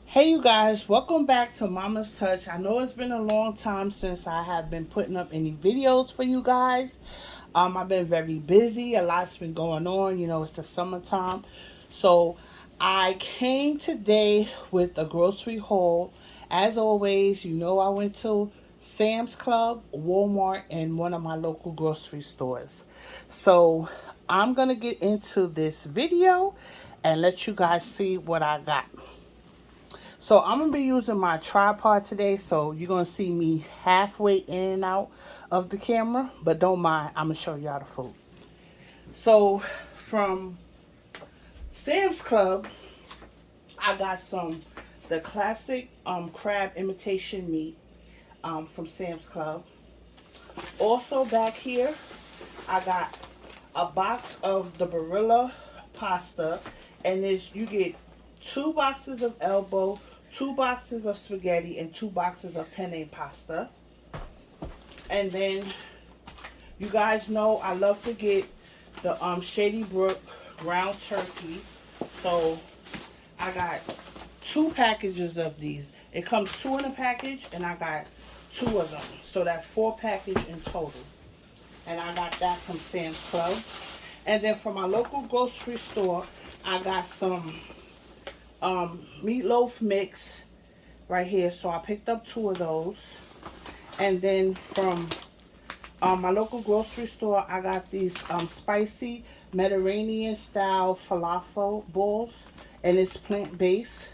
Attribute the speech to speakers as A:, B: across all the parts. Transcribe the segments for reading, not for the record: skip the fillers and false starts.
A: Hey you guys, welcome back to Mama's Touch. I know it's been a long time since I have been putting up any videos for you guys. I've been very busy. A lot's been going on. It's the summertime. So I came today with a grocery haul. As always, I went to Sam's Club, Walmart, and one of my local grocery stores. So I'm going to get into this video and let you guys see what I got. So I'm going to be using my tripod today. So you're going to see me halfway in and out of the camera. But don't mind, I'm going to show y'all the food. So from Sam's Club, I got the classic crab imitation meat from Sam's Club. Also back here, I got a box of the Barilla pasta. And you get 2 boxes of elbow, 2 boxes of spaghetti, and 2 boxes of penne pasta. And then you guys know I love to get the Shady Brook ground turkey. So I got 2 packages of these. It comes 2 in a package, and I got 2 of them. So that's 4 packages in total. And I got that from Sam's Club. And then from my local grocery store, I got some meatloaf mix right here. So I picked up 2 of those. And then from my local grocery store, I got these spicy Mediterranean style falafel balls, and it's plant-based.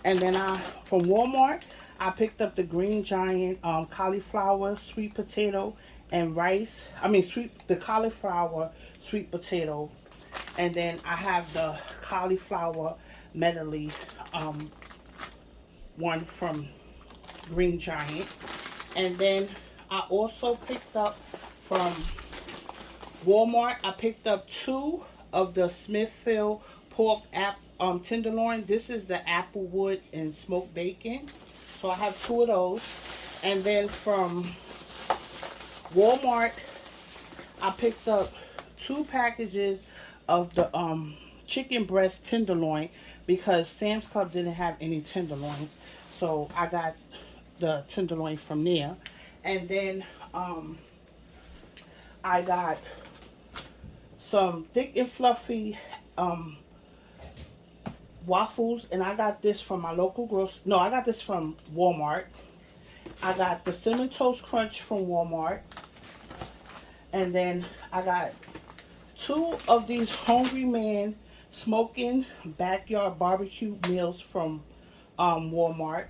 A: And then from Walmart, I picked up the Green Giant cauliflower, sweet potato, and rice. The cauliflower, sweet potato. And then I have the cauliflower medley one from Green Giant. And then I also picked up from Walmart, I picked up 2 of the Smithfield pork tenderloin. This is the applewood and smoked bacon. So I have 2 of those. And then from Walmart, I picked up 2 packages of the chicken breast tenderloin because Sam's Club didn't have any tenderloins. So I got the tenderloin from there. And then I got some thick and fluffy waffles, and I got this from my local grocery. No, I got this from Walmart. I got the cinnamon toast crunch from Walmart, and then I got 2 of these Hungry Man smoking backyard barbecue meals from Walmart,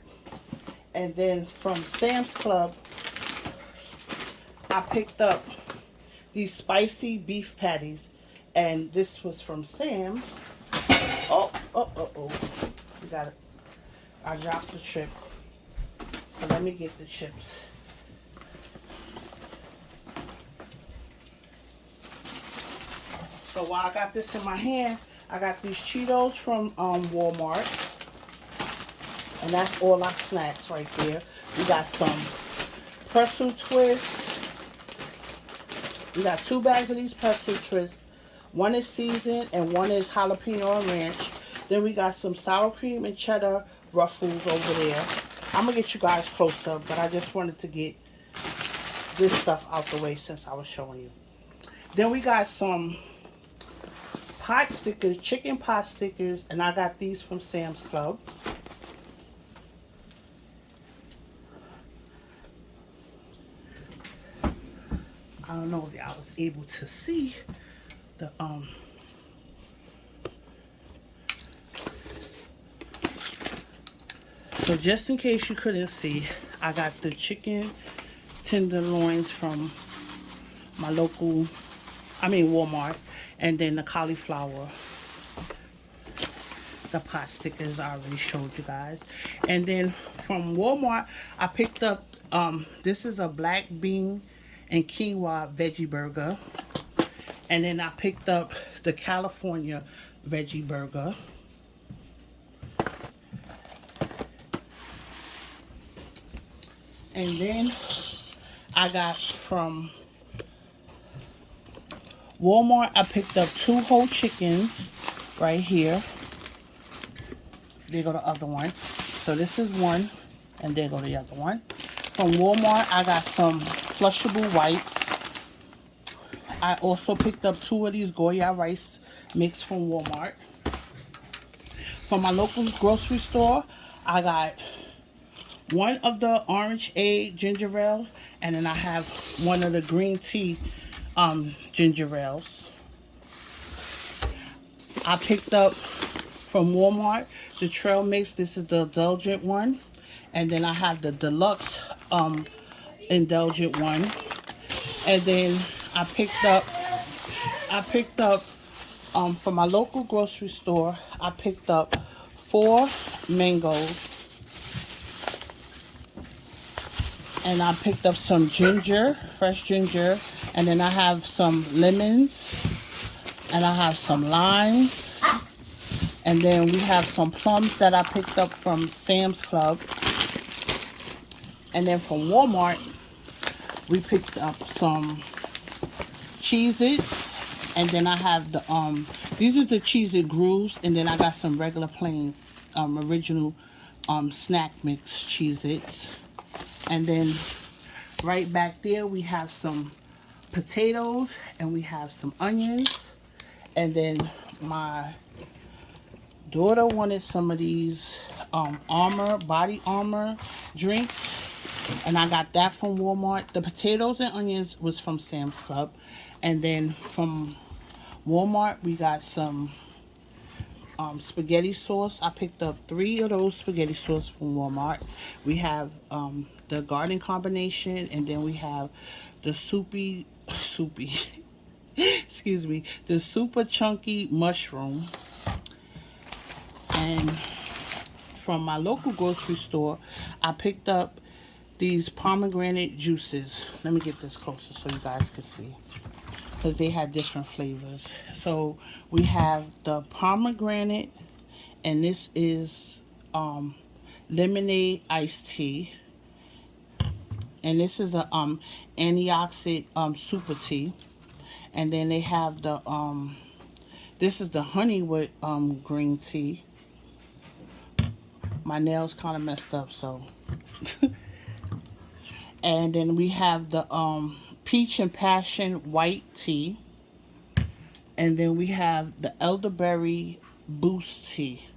A: and then from Sam's Club, I picked up these spicy beef patties, and this was from Sam's. Oh. You got it. I dropped the chip. So let me get the chips. So while I got this in my hand, I got these Cheetos from Walmart. And that's all our snacks right there. We got some pretzel twists. We got 2 bags of these pretzel twists. One is seasoned and one is jalapeno and ranch. Then we got some sour cream and cheddar ruffles over there. I'm going to get you guys close up, but I just wanted to get this stuff out the way since I was showing you. Then we got some pot stickers, chicken pot stickers, and I got these from Sam's Club. I don't know if I was able to see the so just in case you couldn't see, I got the chicken tenderloins from my local Walmart, and then the cauliflower, the pot stickers I already showed you guys. And then from Walmart, I picked up this is a black bean and quinoa veggie burger. And then I picked up the California veggie burger. And then I got from Walmart, I picked up 2 whole chickens right here. there go the other one. So this is one, and there go the other one. From Walmart, I got some flushable wipes. I also picked up 2 of these Goya rice mix from Walmart. From my local grocery store, I got 1 of the orange ginger ale, and then I have 1 of the green tea ginger ales. I picked up from Walmart the trail mix. This is the indulgent one, and then I have the deluxe indulgent one. And then I picked up from my local grocery store, I picked up 4 mangoes. And I picked up some ginger, fresh ginger. And then I have some lemons. And I have some limes. And then we have some plums that I picked up from Sam's Club. And then from Walmart, we picked up some Cheez-Its. And then I have the, these are the Cheez-It Grooves. And then I got some regular plain, original snack mix Cheez-Its. And then right back there, we have some potatoes. And we have some onions. And then my daughter wanted some of these body armor drinks. And I got that from Walmart. The potatoes and onions was from Sam's Club. And then from Walmart, we got some spaghetti sauce. I picked up 3 of those spaghetti sauce from Walmart. We have the garden combination, and then we have the soupy, excuse me, the super chunky mushroom. And from my local grocery store, I picked up these pomegranate juices. Let me get this closer so you guys can see, because they had different flavors. So we have the pomegranate, and this is lemonade iced tea, and this is a antioxidant super tea. And then they have the this is the honey with green tea. My nails kind of messed up, so and then we have the peach and passion white tea. And then we have the elderberry boost tea.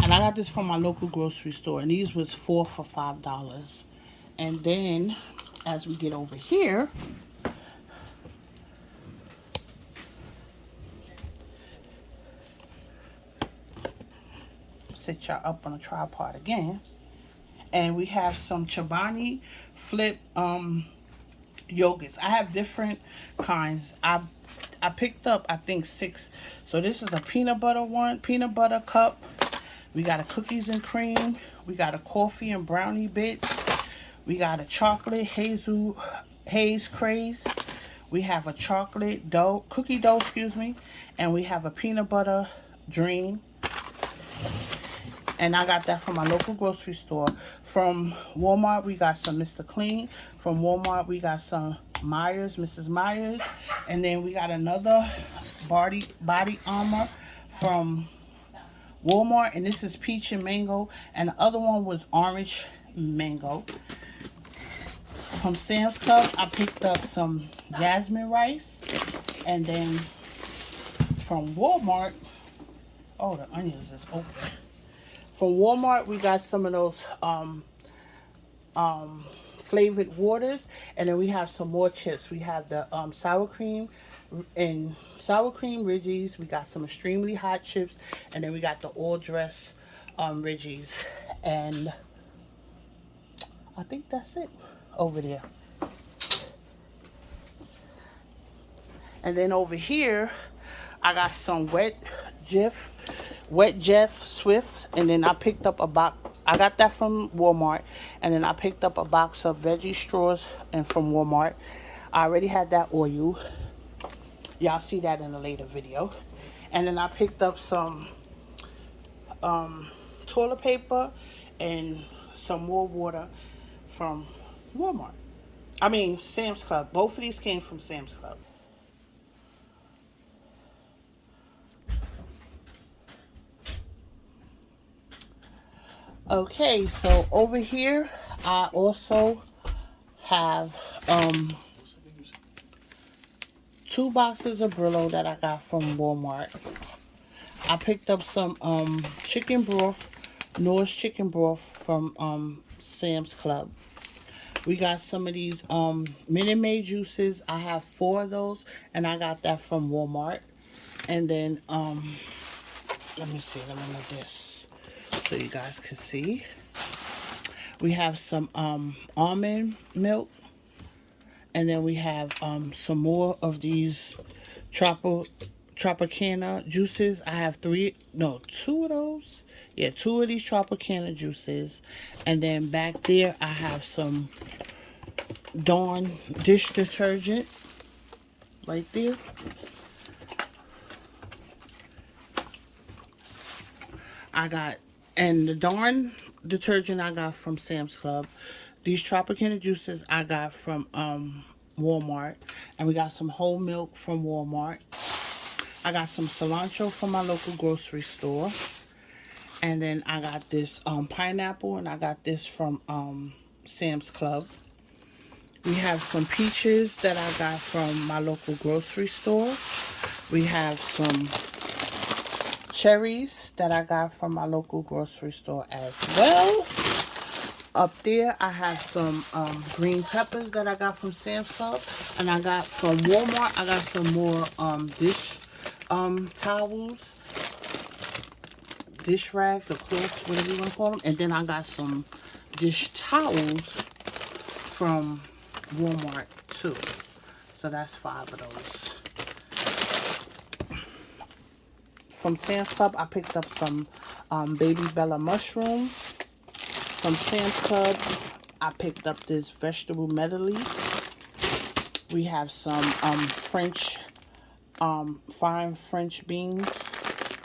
A: And I got this from my local grocery store. And these was 4 for $5. And then, as we get over here, sit y'all up on a tripod again. And we have some Chobani Flip yogurts. I have different kinds. I picked up, I think, 6. So this is a peanut butter one, peanut butter cup. We got a cookies and cream. We got a coffee and brownie bits. We got a chocolate haze craze. We have a chocolate dough, cookie dough, excuse me. And we have a peanut butter dream. And I got that from my local grocery store. From Walmart, we got some Mr. Clean. From Walmart, we got some Myers, Mrs. Myers. And then we got another body armor from Walmart. And this is peach and mango. And the other one was orange mango. From Sam's Club, I picked up some jasmine rice. And then from Walmart, oh, the onions is open. From Walmart, we got some of those flavored waters, and then we have some more chips. We have the sour cream Ridgies. We got some extremely hot chips, and then we got the all dress Ridgies. And I think that's it over there. And then over here, I got some Wet Jeff Swift, and then I picked up a box. I got that from Walmart, and then I picked up a box of veggie straws and from Walmart. I already had that oil. Y'all see that in a later video. And then I picked up some toilet paper and some more water from Walmart. I mean, Sam's Club. Both of these came from Sam's Club. Okay, so over here I also have 2 boxes of Brillo that I got from Walmart. I picked up some chicken broth, Norse chicken broth from Sam's Club. We got some of these Minute Maid juices. I have 4 of those, and I got that from Walmart. And then let me see, let me move this so you guys can see. We have some almond milk, and then we have some more of these Tropicana juices. I have 2 of those. Yeah, 2 of these Tropicana juices. And then back there, I have some Dawn dish detergent right there. And the Dawn detergent I got from Sam's Club. These Tropicana juices I got from Walmart. And we got some whole milk from Walmart. I got some cilantro from my local grocery store. And then I got this pineapple, and I got this from Sam's Club. We have some peaches that I got from my local grocery store. We have some cherries that I got from my local grocery store as well. Up there, I have some green peppers that I got from Sam's Club. And I got from Walmart, I got some more dish towels, dish rags or cloths, whatever you want to call them. And then I got some dish towels from Walmart too. So that's 5 of those. From Sam's Club, I picked up some Baby Bella mushrooms. From Sam's Club, I picked up this vegetable medley. We have some fine French beans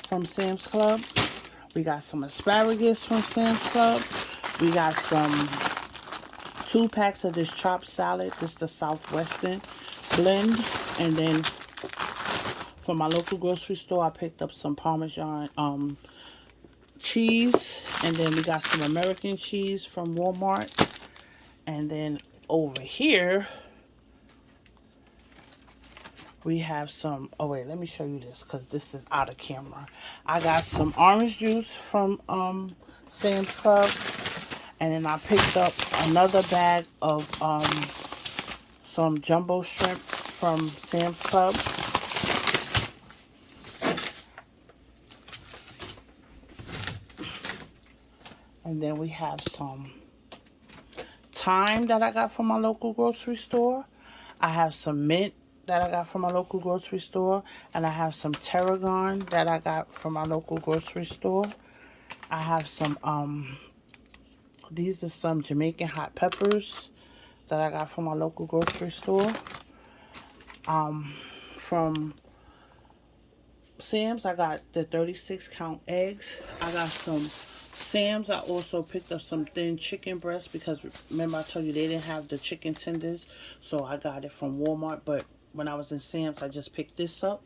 A: from Sam's Club. We got some asparagus from Sam's Club. We got some 2 packs of this chopped salad. This is the Southwestern blend. And then from my local grocery store, I picked up some Parmesan cheese. And then we got some American cheese from Walmart. And then over here, we have some, oh wait, let me show you this because this is out of camera. I got some orange juice from Sam's Club. And then I picked up another bag of some jumbo shrimp from Sam's Club. And then we have some thyme that I got from my local grocery store. I have some mint that I got from my local grocery store. And I have some tarragon that I got from my local grocery store. I have some, these are some Jamaican hot peppers that I got from my local grocery store. From Sam's, I got the 36 count eggs. I got some Sam's. I also picked up some thin chicken breasts because remember I told you they didn't have the chicken tenders. So I got it from Walmart. But when I was in Sam's, I just picked this up.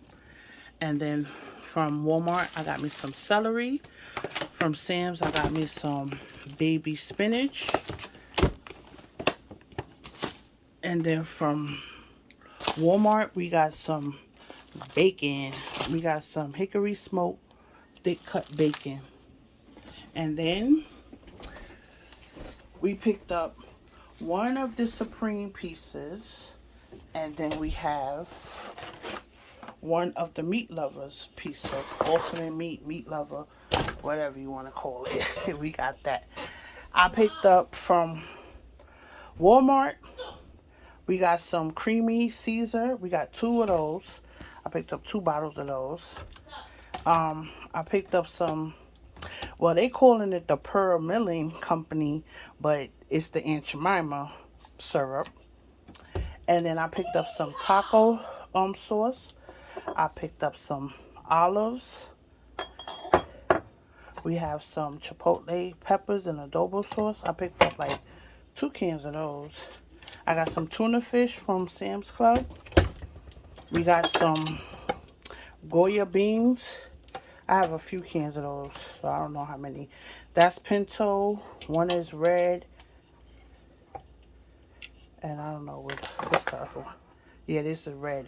A: And then from Walmart, I got me some celery. From Sam's, I got me some baby spinach. And then from Walmart, we got some bacon. We got some hickory smoked thick cut bacon. And then we picked up one of the Supreme pieces. And then we have one of the Meat Lovers pieces. Ultimate meat lover, whatever you want to call it. We got that. I picked up from Walmart. We got some creamy Caesar. We got 2 of those. I picked up 2 bottles of those. I picked up some, well, they calling it the Pearl Milling Company, but it's the Aunt Jemima syrup. And then I picked up some taco sauce. I picked up some olives. We have some chipotle peppers and adobo sauce. I picked up like 2 cans of those. I got some tuna fish from Sam's Club. We got some Goya beans. I have a few cans of those, so I don't know how many. That's Pinto. One is red. And I don't know what's the other one. Yeah, this is red.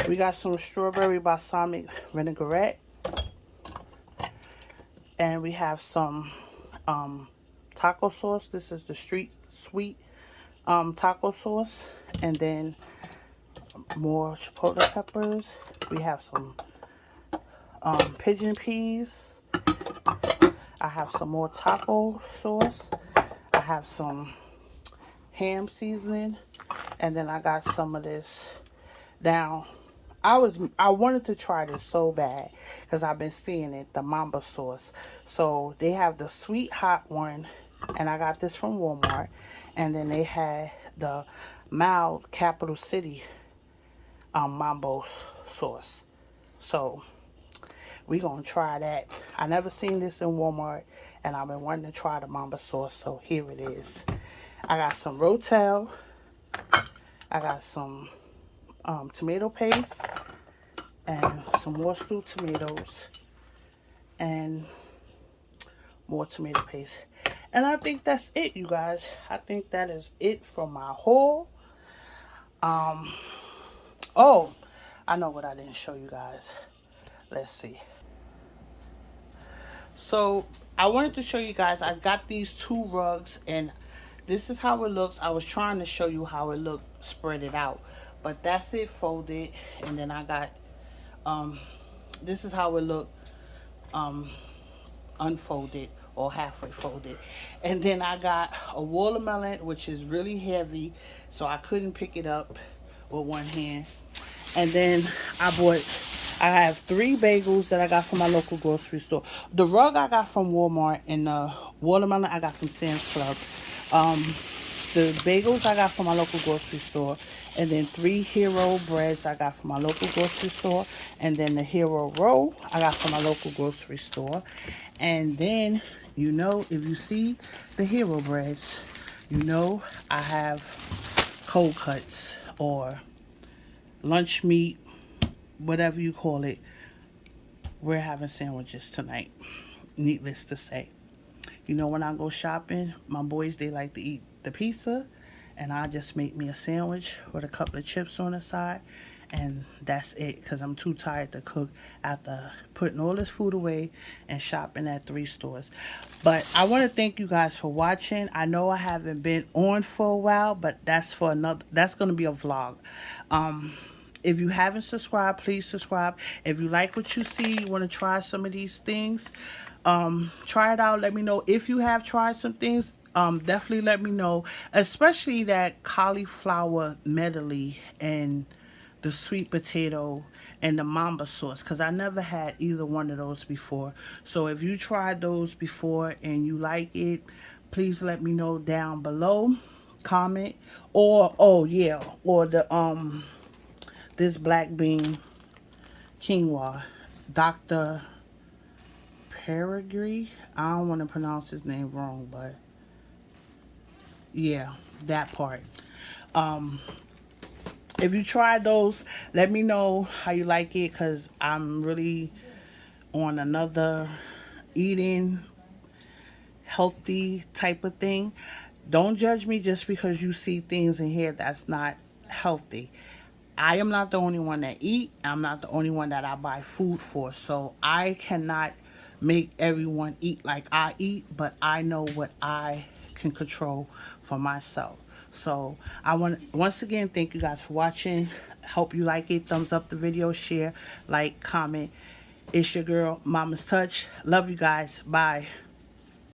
A: We got some strawberry balsamic vinaigrette. And we have some taco sauce. This is the street sweet taco sauce. And then more chipotle peppers. We have some pigeon peas. I have some more taco sauce. I have some ham seasoning. And then I got some of this. Now, I wanted to try this so bad because I've been seeing it, the Mamba sauce. So they have the sweet hot one, and I got this from Walmart. And then they had the mild Capital City Mambo sauce. So we gonna try that. I never seen this in Walmart, and I've been wanting to try the Mamba sauce. So here it is. I got some Rotel. I got some tomato paste and some more stewed tomatoes and more tomato paste. And I think that's it, you guys. I think that is it for my haul. Oh, I know what I didn't show you guys. Let's see. So I wanted to show you guys, I got these two rugs, and this is how it looks. I was trying to show you how it looked spread it out, but that's it folded. And then I got this is how it looked unfolded or halfway folded. And then I got a watermelon, which is really heavy, so I couldn't pick it up with one hand. And then I have 3 bagels that I got from my local grocery store. The rug I got from Walmart, and the watermelon I got from Sam's Club. The bagels I got from my local grocery store. And then 3 Hero breads I got from my local grocery store. And then the Hero roll I got from my local grocery store. And then, you know, if you see the Hero breads, you know I have cold cuts or lunch meat, whatever you call it. We're having sandwiches tonight, needless to say. You know, when I go shopping, my boys, they like to eat the pizza, and I just make me a sandwich with a couple of chips on the side, and that's it, because I'm too tired to cook after putting all this food away and shopping at 3 stores. But I want to thank you guys for watching. I know I haven't been on for a while, but that's going to be a vlog. If you haven't subscribed, please subscribe. If you like what you see, you want to try some of these things, try it out. Let me know if you have tried some things. Definitely let me know, especially that cauliflower medley and the sweet potato and the Mamba sauce, because I never had either one of those before. So if you tried those before and you like it, please let me know down below. Comment. Or oh yeah, or the this black bean quinoa, Dr. Perigee. I don't want to pronounce his name wrong, but yeah, that part. If you try those, let me know how you like it, because I'm really on another eating healthy type of thing. Don't judge me just because you see things in here that's not healthy. I am not the only one that eat. I'm not the only one that I buy food for. So I cannot make everyone eat like I eat, but I know what I can control for myself. So I want once again thank you guys for watching. Hope you like it. Thumbs up the video, share, like, comment. It's your girl, Mama's Touch. Love you guys. Bye.